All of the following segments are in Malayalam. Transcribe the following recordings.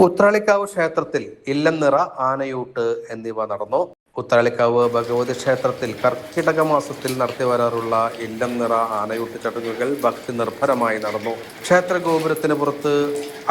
ഉത്രാളിക്കാവ് ക്ഷേത്രത്തിൽ ഇല്ലംനിറ, ആനയൂട്ട് എന്നിവ നടന്നു. ഉത്രാളിക്കാവ് ഭഗവതി ക്ഷേത്രത്തിൽ കർക്കിടക മാസത്തിൽ നടത്തി വരാറുള്ള ഇല്ലംനിറ, ആനയൂട്ട് ചടങ്ങുകൾ ഭക്തി നിർഭരമായി നടന്നു. ക്ഷേത്ര ഗോപുരത്തിന് പുറത്ത്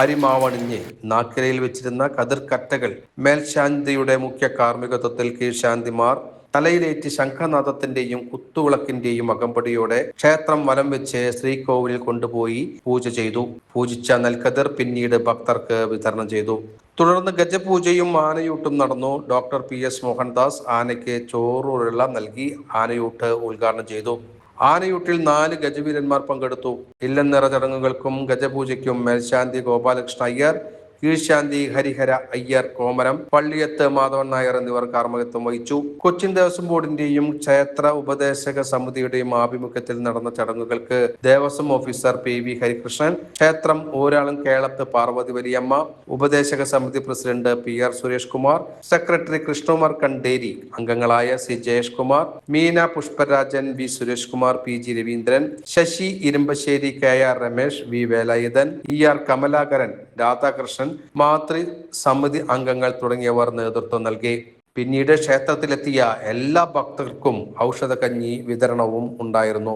അരിമാവണിഞ്ഞ് നാക്കിരയിൽ വെച്ചിരുന്ന കതിർക്കറ്റകൾ മേൽശാന്തിയുടെ മുഖ്യ കാർമ്മികത്വത്തിൽ കീഴ്ശാന്തിമാർ തലയിലേറ്റി ശംഖനാദത്തിന്റെയും കുത്തുവിളക്കിന്റെയും അകമ്പടിയോടെ ക്ഷേത്രം വലം വെച്ച് ശ്രീകോവിലിൽ കൊണ്ടുപോയി പൂജ ചെയ്തു. പൂജിച്ച നെൽക്കതിർ പിന്നീട് ഭക്തർക്ക് വിതരണം ചെയ്തു. തുടർന്ന് ഗജപൂജയും ആനയൂട്ടും നടന്നു. ഡോക്ടർ PS മോഹൻദാസ് ആനയ്ക്ക് ചോറുരുള നൽകി ആനയൂട്ട് ഉദ്ഘാടനം ചെയ്തു. ആനയൂട്ടിൽ 4 ഗജവീരന്മാർ പങ്കെടുത്തു. ഇല്ലംനിറ ചടങ്ങുകൾക്കും ഗജപൂജയ്ക്കും മേൽശാന്തി ഗോപാലകൃഷ്ണ അയ്യർ, കീഴ്ശാന്തി ഹരിഹര അയ്യർ കോമരം, പള്ളിയത്ത് മാധവൻ നായർ എന്നിവർ കാർമ്മികത്വം വഹിച്ചു. കൊച്ചിൻ ദേവസ്വം ബോർഡിന്റെയും ക്ഷേത്ര ഉപദേശക സമിതിയുടെയും ആഭിമുഖ്യത്തിൽ നടന്ന ചടങ്ങുകൾക്ക് ദേവസ്വം ഓഫീസർ PV ഹരികൃഷ്ണൻ, ക്ഷേത്രം ഊരാളും കേളത്ത് പാർവതി വലിയമ്മ, ഉപദേശക സമിതി president PR Suresh Kumar, secretary Krishnakumar Kanderi, അംഗങ്ങളായ C Jayesh Kumar, Meena Pushparajan, V Suresh Kumar, PG Raveendran, Sasi Irumbassery, KR Ramesh, V Velayudhan, ER Kamalakaran, Radhakrishnan, മാതൃ സമിതി അംഗങ്ങൾ തുടങ്ങിയവർ നേതൃത്വം നൽകി. പിന്നീട് ക്ഷേത്രത്തിലെത്തിയ എല്ലാ ഭക്തർക്കും ഔഷധക്കഞ്ഞി വിതരണവും ഉണ്ടായിരുന്നു.